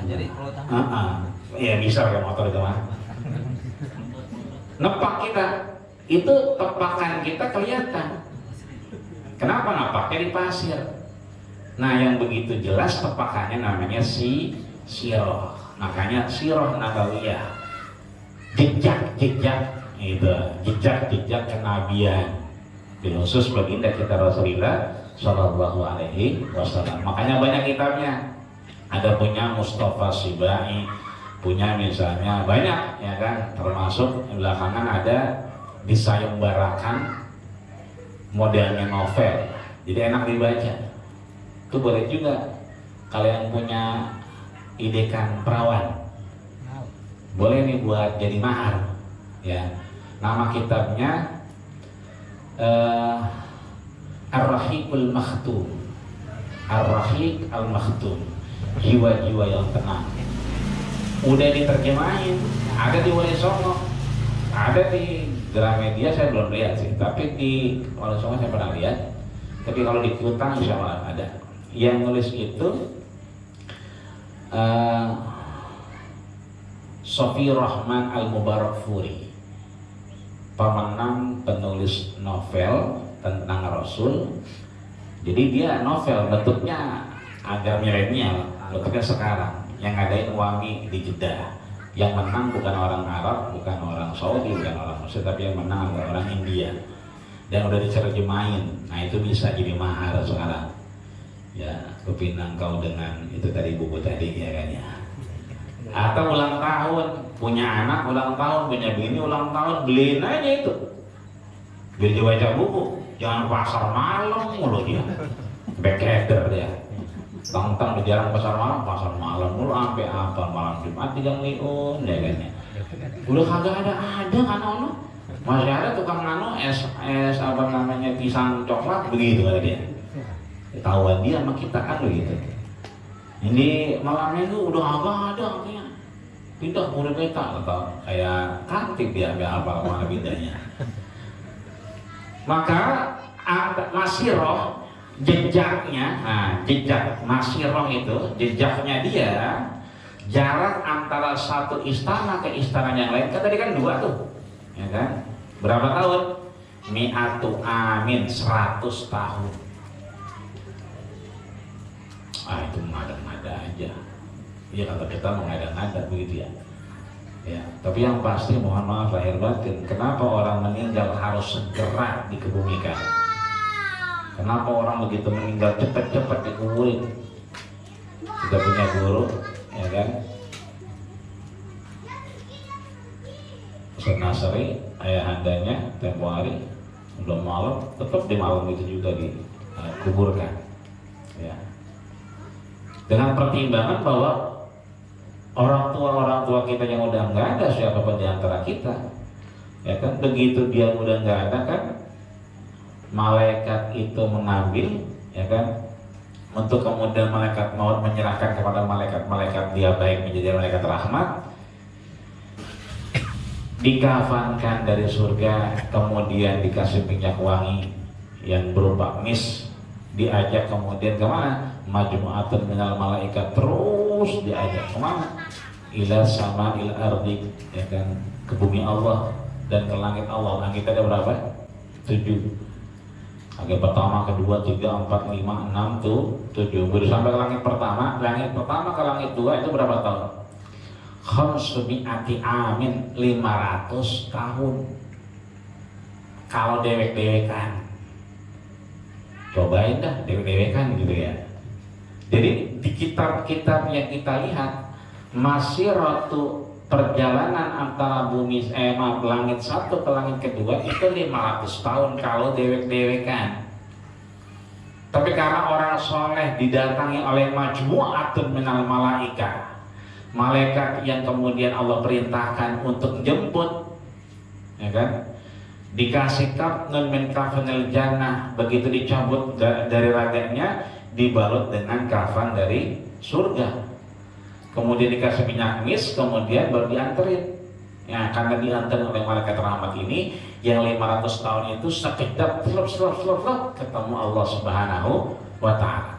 Jadi Pulau Cangkir. Ya bisa pakai motor itu mah. Nepak kita, itu tepakan kita kelihatan. Kenapa napaknya di pasir? Nah, yang begitu jelas tepakannya namanya sirah. Makanya sirah nabawiyah. Jejak itu, jejak kenabian. Khusus baginda kita Rasulullah Shallallahu Alaihi Wasallam. Makanya banyak kitabnya. Ada punya Mustafa Sibai, punya misalnya banyak, ya kan. Termasuk belakangan ada disayembarakan modelnya novel, jadi enak dibaca. Itu boleh juga. Kalian punya idekan perawan, boleh nih buat jadi mahar, ya. Nama kitabnya Ar-Rahiqul Makhtum, Ar-Rahiq Al-Makhtum, jiwa-jiwa yang tenang. Udah diterjemahin, ada di Wali Songo, ada di Gramedia, saya belum lihat sih, tapi di Wali Songo saya pernah lihat. Tapi kalau di Kutang insya Allah ada. Yang nulis itu Sofi Rahman Al-Mubarakfuri, pemenang penulis novel tentang Rasul. Jadi dia novel bentuknya agak milenial, bentuknya sekarang, yang ngadain Wami di Jeddah. Yang menang bukan orang Arab, bukan orang Saudi, bukan orang Mesir, tapi yang menang adalah orang India. Dan udah diterjemahin. Nah itu bisa jadi mahar sekarang. Ya, kepinang kau dengan itu tadi buku tadi ya kan ya. Atau ulang tahun, punya anak ulang tahun, punya bini ulang tahun, beliin aja itu. Biar dia baca buku, jangan pasar malam mulu dia. Backheader dia. Tentang di jarang pasar malam mulu sampai apa malam Jumat tidak liun ya kan ya. Udah kagak ada kan ono. Masih ada tukang nano es apa namanya pisang coklat begitu kata dia. Ketahuan dia sama kita kan begitu. Ini malam minggu udah agak ada artinya. Pindah murid peta atau kayak kantik dia ambil apa mana bidanya. Maka Masirah jejaknya, jejak Masirah itu jejaknya dia jarak antara satu istana ke istana yang lain kan tadi kan 2 tuh, ya kan? Berapa tahun? Mi'atu amin 100 tahun. Itu mengada-ngada aja. Ya kalau kita mengada-ngada begitu ya. Ya, tapi yang pasti mohon maaf lahir batin, kenapa orang meninggal harus segera dikebumikan? Kenapa orang begitu meninggal cepat-cepat dikuburin? Kita punya guru, ya kan? Ustaz Nasri, ayahandanya tempo hari udah malam, tetap di malam itu juga dikuburkan. Ya. Dengan pertimbangan bahwa orang tua kita yang udah nggak ada siapapun di antara kita, ya kan, begitu dia udah nggak ada kan, malaikat itu mengambil, ya kan, untuk kemudian malaikat maut menyerahkan kepada malaikat dia baik menjadi malaikat rahmat, dikafankan dari surga, kemudian dikasih minyak wangi yang berupa mis, diajak kemudian kemana? Majmu'atun minal malaikat, terus diajak kemana? Ila sama ila ardi, ya kan, ke bumi Allah dan ke langit Allah. Langit ada berapa? 7. Langit pertama, kedua, 3, 4, 5, 6 tuh 7. Baru sampai ke langit pertama ke langit 2 itu berapa tahun? Khamsumi'ati amin, 500 tahun. Kalau dewek-dewekan, cobain dah dewek-dewekan gitu ya. Jadi di kitab-kitab yang kita lihat, masiratu perjalanan antara langit 1 ke langit kedua itu 500 tahun kalau dewek-dewekan. Tapi karena orang soleh didatangi oleh majmu'atun minal malaika, malaikat yang kemudian Allah perintahkan untuk jemput, ya kan, dikasih kafnun min kafanil jannah, begitu dicabut dari raganya dibalut dengan kafan dari surga, kemudian dikasih minyak mis, kemudian baru dianterin. Ya, karena dianterin oleh malaikat rahmat ini yang 500 tahun itu sekedap ketemu Allah Subhanahu wa ta'ala.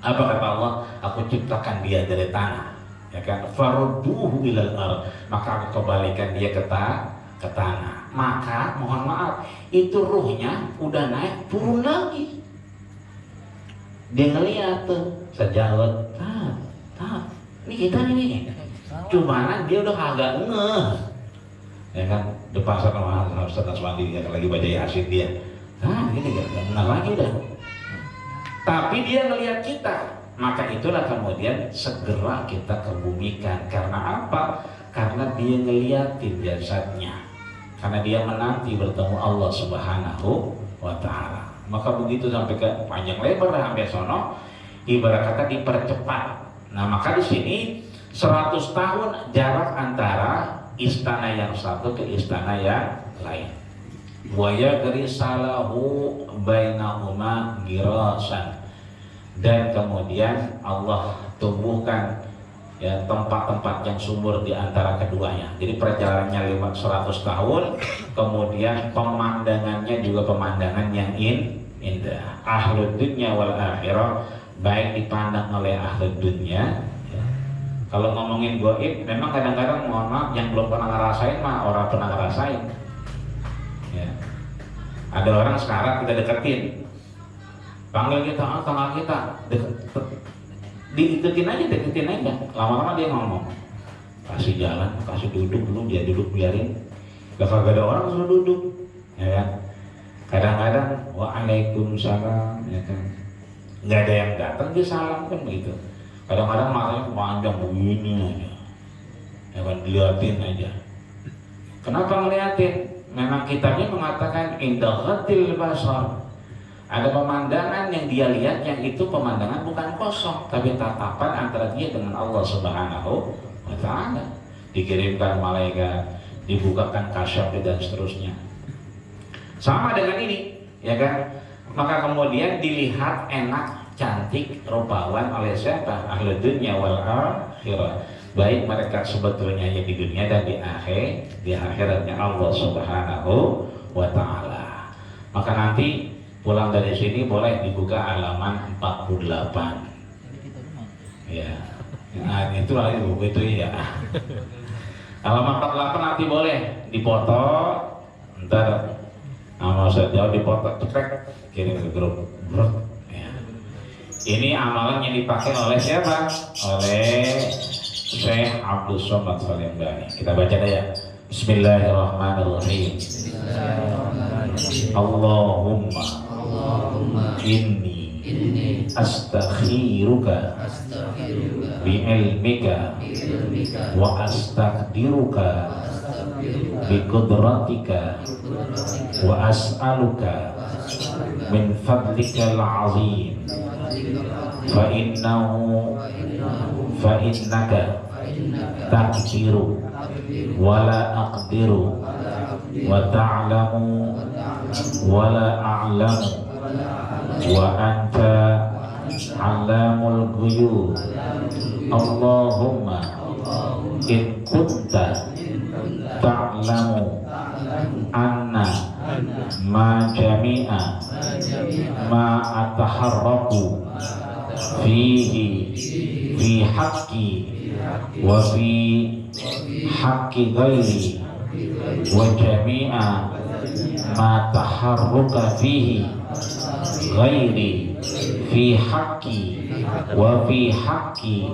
Apa kata Allah? Aku ciptakan dia dari tanah, ya kan, farudduhu ilal ard, maka aku kembalikan dia ke tanah. Maka mohon maaf, itu ruhnya udah naik turun lagi. Dia ngeliat tuh sejawat, ini kita nih, cuman dia udah agak ngeh, ya kan, depan sana Ustaz Naswandi dia lagi baca Yasin dia, ini gak ngeh lagi dah. Tapi dia ngeliat kita, maka itulah kemudian segera kita kebumikan. Karena apa? Karena dia ngeliatin jasadnya, karena dia menanti bertemu Allah Subhanahu wa ta'ala. Maka begitu sampai ke panjang lebar sampai sono, ibarat kata dipercepat. Nah, maka di sini 100 tahun jarak antara istana yang satu ke istana yang lain. Wa yagrisalahu bainahuma girasan, dan kemudian Allah tumbuhkan ya tempat-tempat yang subur di antara keduanya. Jadi perjalanannya 100 tahun, kemudian pemandangannya juga pemandangan yang indah. Ahlud dunya wal akhirah, baik dipandang oleh ahlud dunya. Ya. Kalau ngomongin gaib, memang kadang-kadang mohon maaf yang belum pernah ngerasain mah orang pernah ngerasain. Ya. Ada orang sekarang kita deketin, panggil kita, kenal kita, deketin aja, lama-lama dia ngomong, kasih jalan, kasih duduk dulu, dia duduk biarin. Gak ada orang suruh duduk, ya kan? Kadang-kadang waalaikumsalam, ya kan? Nggak ada yang datang dia salam kan begitu. Kadang-kadang matanya panjang begini aja, ya kan, diliatin aja. Kenapa ngeliatin? Memang kitabnya mengatakan indaghatil basar. Ada pemandangan yang dia lihat, yang itu pemandangan bukan kosong, tapi tatapan antara dia dengan Allah Subhanahu wa Ta'ala. Dikirimkan malaikat, dibukakan kasyaf dan seterusnya. Sama dengan ini, ya kan? Maka kemudian dilihat enak, cantik, rupawan oleh siapa? Ahli dunya wal akhirah. Baik mereka sebetulnya yang di dunia dan di akhiratnya Allah Subhanahu wa Ta'ala. Maka nanti pulang dari sini boleh dibuka halaman 48. Ya. Nah, itu lagi buku itu ya. Halaman 48 nanti boleh dipoto. Ntar mau jauh dipoto cekrek kirim ke grup. Ya. Ini amalan yang dipakai oleh siapa? Oleh Syekh Abdul Somad Salim-Bani. Kita baca ya. Bismillahirrahmanirrahim. Allahumma inni astakhiruka bi'ilmika wa astaqdiruka biqudratika wa as'aluka min fadlikal azim fa innaka taqdiru wa la aqdiru wa ta'lamu wa la a'lamu wa anta 'allamul ghuyub. Allahumma in kunta ta'lamu anna ma jami'a ma ataharraku fihi fi haqqi wa fi haqqi ghairi wa jami'a ma taharruka fihi ghairi fi haqqi wa fi haqqi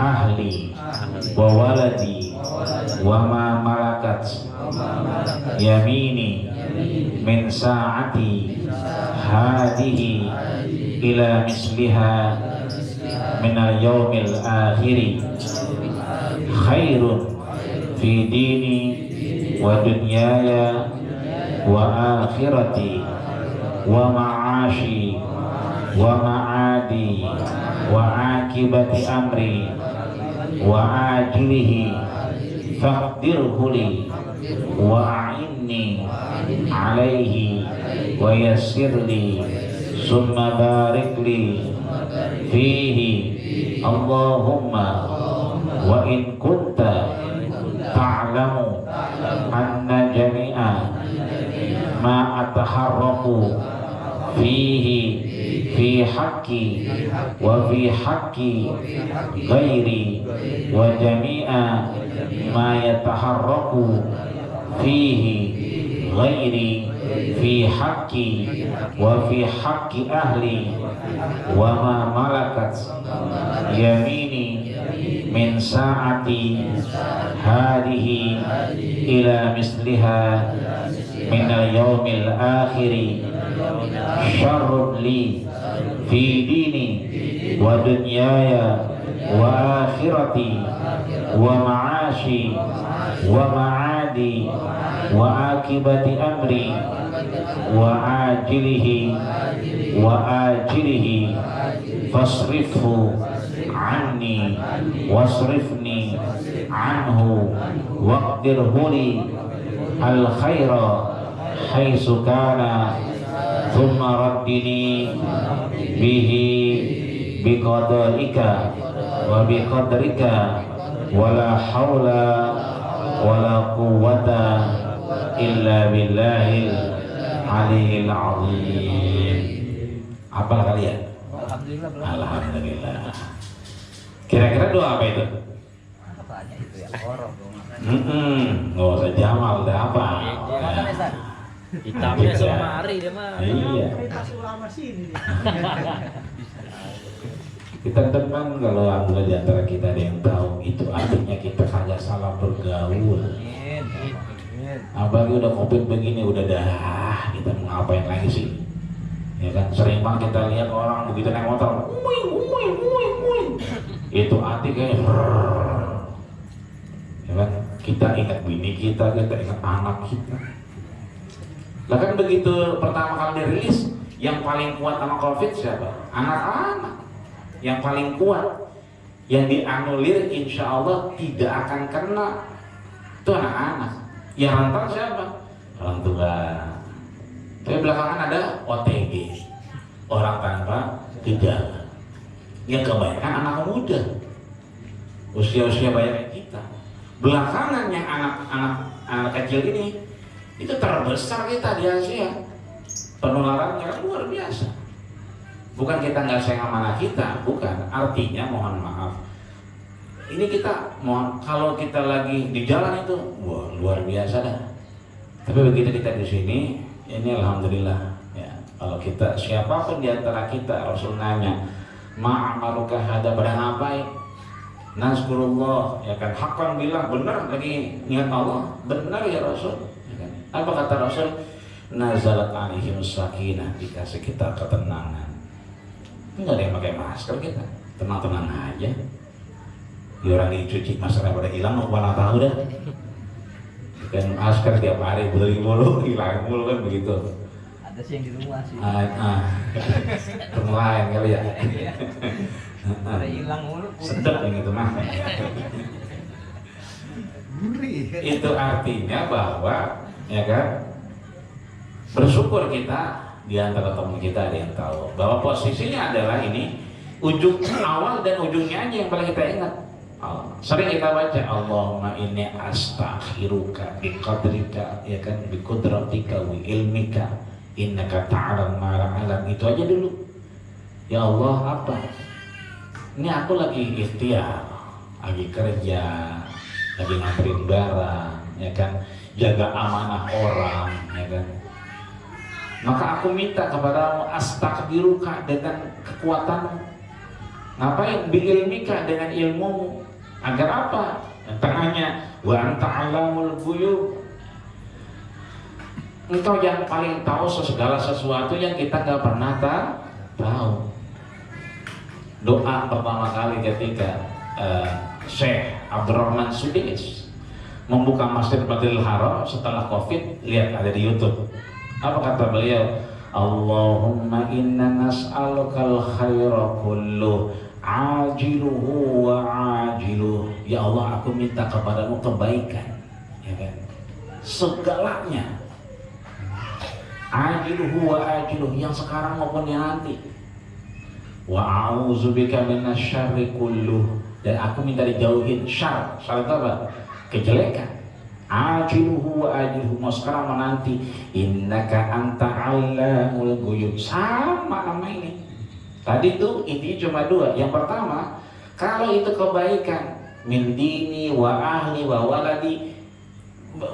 ahli wa waladi wa ma malakat yamini min sa'ati hadihi ila misliha min al-yawmil akhiri khairun fi dini wa dunyaya wa akhirati wa ma'ashi wa ma'adi wa akibati amri wa ajilihi faqdirhu li wa a'inni alaihi wa yassir li summa barik li fihi. Allahumma wa in kunta ta'lamu anna jami'a ma ataharraku fihi fi haqqi wa fi haqqi ghairi wa jami'a ma yataharraku fihi ghairi fi haqqi wa fi haqqi ahli wa ma malakat yamini min sa'ati hadihi ila misliha min al-yawmil akhiri syarrun li fi dini wa dunyaya wa akhirati wa ma'ashi wa ma'adi wa akibati amri wa ajilihi wa ajilihi fasrifhu anni wasrifni anhu waqdirhu li al khaira haitsu kana thumma raddini bihi biqadaika wa biqadrika wala haula wala quwwata illa billahil aliyil azim. Hafal kalian? Alhamdulillah. Alhamdulillah. Kira-kira doa apa itu? Apanya itu ya? Orang dong. Nggak usah jamal, udah apa? Makan ya, San? Hitamnya sama hari dia mah. Iya. Kita depan kalau alhamdulillah di antara kita ada yang tahu itu artinya kita kagak salah bergaul. Apalagi udah covid begini udah dah kita mau ngapain lagi sih? Ya kan sering banget kita lihat orang begitu naik motor, itu hati kayak ya kan kita ingat bini kita ingat anak kita. Lah kan begitu pertama kali dirilis yang paling kuat sama covid siapa? Anak-anak. Yang paling kuat yang dianulir insya Allah tidak akan kena itu anak-anak. Yang rentan siapa? Orang tua. Tapi belakangan ada OTG, orang tanpa gejala. Yang kebanyakan anak muda, usia-usia banyak kita. Belakangan yang anak kecil ini itu terbesar kita di Asia. Penularannya luar biasa. Bukan kita nggak sayang sama anak kita, bukan. Artinya mohon maaf. Ini kita mohon kalau kita lagi di jalan itu, wah luar biasa dah. Tapi begitu kita di sini, ini alhamdulillah. Ya, kalau kita siapapun di antara kita, Rasul nanya, ma'amaluka hada pada ngapain? Nazkurullah, ya kan? Hakkan bilang benar lagi ingat Allah, benar ya Rasul. Ya kan? Apa kata Rasul? Nazalat alaihim sakinah, dikasih kita ketenangan. Enggak ada yang pakai masker kita, tenang-tenang aja. Di orang dicuci masker pada hilang, mau kemana tahu dah. Dan masker tiap hari beli mulu, hilang mulu kan begitu. Ada sih yang di rumah sih. Lain kali ya. Ada hilang mulu. Sedap yang itu mah. Itu artinya bahwa ya kan bersyukur kita. Di antara teman kita ada yang tahu bahwa posisinya adalah ini ujung awal dan ujungnya aja yang paling kita ingat. Sering kita baca Allahumma inni astaghfiruka biqadrika, ya kan, biqudratika wa ilmika innaka ta'lam ma la a'lam. Itu aja dulu. Ya Allah, apa? Ini aku lagi ikhtiar, lagi kerja, lagi nganterin barang, ya kan, jaga amanah orang, ya kan. Maka aku minta kepadamu astaghfiruka dengan kekuatanmu. Ngapain? Biilmika dengan ilmumu. Agar apa? Tengahnya wa anta alamul ghuyub. Engkau yang paling tahu segala sesuatu yang kita nggak pernah tahu. Doa pertama kali ketika Syekh Abdurrahman Sudais membuka Masjid Badril Haram setelah Covid, lihat ada di YouTube. Apa kata beliau? Allahumma inna nas'alukal khaira kullu ajiluhu wa ajiluh. Ya Allah, aku minta kepadamu kebaikan, ya kan? Segalanya. Ajiluhu wa ajiluh, yang sekarang maupun yang nanti. Wa a'udzubika minasyarri kulluh, dan aku minta dijauhin syarr. Syarr itu apa? Kejelekan. Ajiluhu wa ajiluhu, mau sekarang mau nanti. Innaka anta allamul ghuyub. Sama nama ini. Tadi tuh intinya cuma dua. Yang pertama, kalau itu kebaikan min dini wa ahli wa waladi,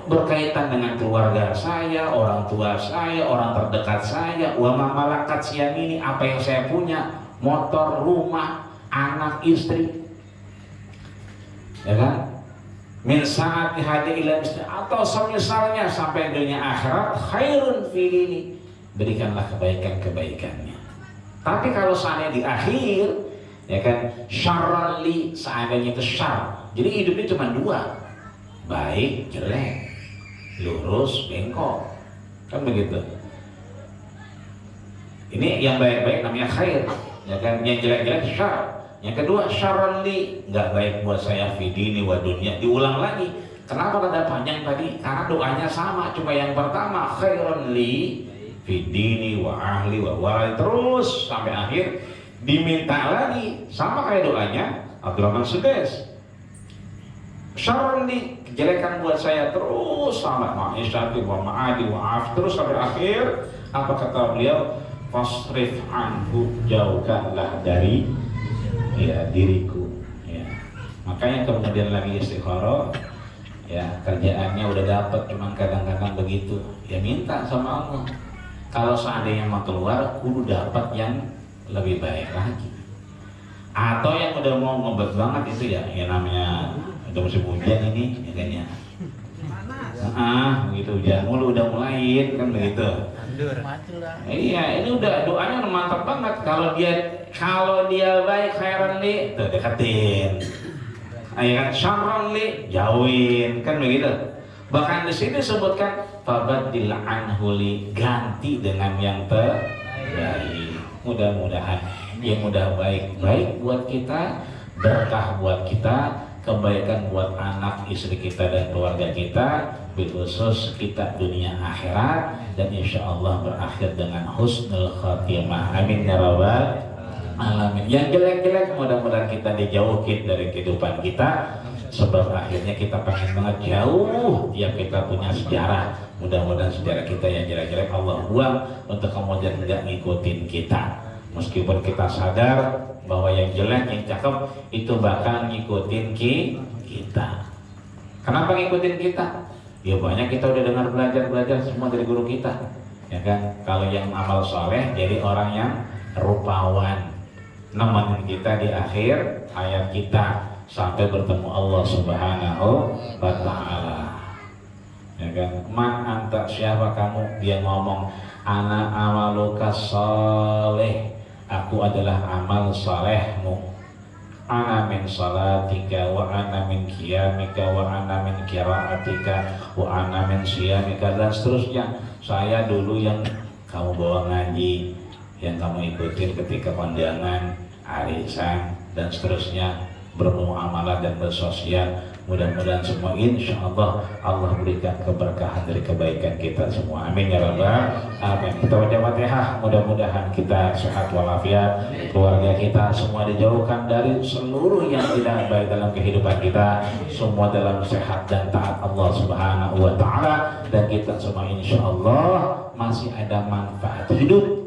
berkaitan dengan keluarga saya, orang tua saya, orang terdekat saya, wa ma malakat siyamini, apa yang saya punya, motor, rumah, anak, istri, ya kan? Min saat hadi ila istri, atau semisalnya sampai dunia akhirat, khairun fi dini, berikanlah kebaikan-kebaikannya. Tapi kalau seandainya di akhir, ya kan, syarran li, seandainya itu syar. Jadi hidupnya cuma dua, baik, jelek, lurus, bengkok, kan begitu. Ini yang baik-baik namanya khair, ya kan, yang jelek-jelek syar. Yang kedua, syarran li, nggak baik buat saya fidini wa dunia. Diulang lagi. Kenapa ada panjang tadi? Karena doanya sama, cuma yang pertama khairan li fidini wa ahli wa walad, terus sampai akhir diminta lagi sama kayak doanya Abdurrahman Sudais. Syarran li, kejelekan buat saya, terus sama ma'isyati wa ma'adi wa af, terus sampai akhir. Apa kata beliau? Fasrif anhu, jauhkanlah dari ya diriku, ya. Makanya kemudian lagi istikharah, ya kerjaannya udah dapat, cuman kadang-kadang begitu, ya minta sama Allah. Kalau seandainya mau keluar, kudu dapat yang lebih baik lagi. Atau yang udah mau ngebet banget itu ya, yang namanya udah musim hujan ini, ya kan ya. Begitu hujan mulu udah mulain kan begitu. Iya, ini udah doanya mantap banget. Kalau dia baik khairan li, tuh deketin. Ayo kan syarran li, jauhin kan begitu. Bahkan di sini sebutkan fabaddil anhu li, ganti dengan yang terbaik. Mudah-mudahan yang udah baik buat kita, berkah buat kita, kebaikan buat anak, istri kita dan keluarga kita, khusus kita dunia akhirat, dan insya Allah berakhir dengan husnul khatimah. Amin ya rabbal alamin. Yang jelek-jelek mudah-mudahan kita dijauhin dari kehidupan kita, sebab akhirnya kita pengen banget jauh tiap kita punya sejarah. Mudah-mudahan sejarah kita yang jelek-jelek Allah buang untuk kemudian tidak ngikutin kita. Meskipun kita sadar bahwa yang jelek, yang cakep itu bakal ngikutin kita. Kenapa ngikutin kita? Ya banyak kita udah dengar belajar semua dari guru kita, ya kan? Kalau yang amal soleh jadi orang yang rupawan, nemenin kita di akhir hayat kita sampai bertemu Allah Subhanahu wa Ta'ala. Ya kan? Man anta, siapa kamu? Dia ngomong, ana amaluka soleh, aku adalah amal solehmu. Ana min salatika wa ana min qiyamika wa ana min qiraatika wa ana min siyamika, dan seterusnya. Saya dulu yang kamu bawa ngaji, yang kamu ikutin ketika kondangan, arisan, dan seterusnya, bermuamalah dan bersosial. Mudah-mudahan semua insya Allah Allah berikan keberkahan dari kebaikan kita semua. Amin ya rabbal alamin. Kita baca Fatihah, mudah-mudahan kita sehat walafiat, keluarga kita semua dijauhkan dari seluruh yang tidak baik dalam kehidupan kita, semua dalam sehat dan taat Allah Subhanahu wa Ta'ala, dan kita semua insya Allah masih ada manfaat hidup.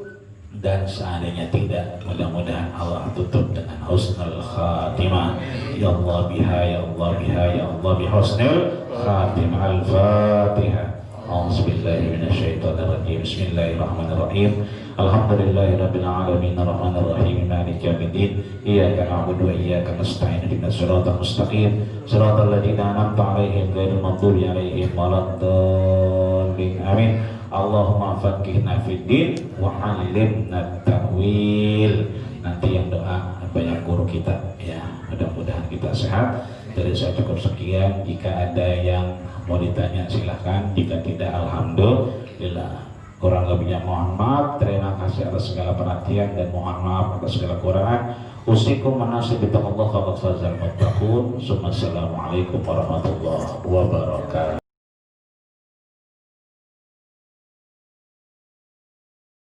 Dan seandainya tidak, mudah-mudahan Allah tutup dengan husnul khatimah. Ya Allah biha, ya Allah biha, ya Allah bihusnul khatimah. Al-Fatihah. A'udzubillahi minasyaitonirrajim. Bismillahirrahmanirrahim. Alhamdulillahirabbil alamin, arrahmanirrahim, maliki yaumiddin. Iyyaka na'budu wa iyyaka nasta'in. Ihdinas siratal mustaqim, siratal ladzina an'amta 'alaihim ghairil maghdubi 'alaihim waladdallin. Amin. Allahumma faqihna fid din wa 'allimna ta'wil. Nanti yang doa banyak guru kita ya, mudah-mudahan kita sehat. Dari saya cukup sekian, jika ada yang mau ditanya silahkan, jika tidak alhamdulillah. Kurang lebihnya mohon maaf. Terima kasih atas segala perhatian dan mohon maaf atas segala kekurangan. Usikum manasib bitaqallah faqad fazal muttaqun. Assalamualaikum warahmatullahi wabarakatuh.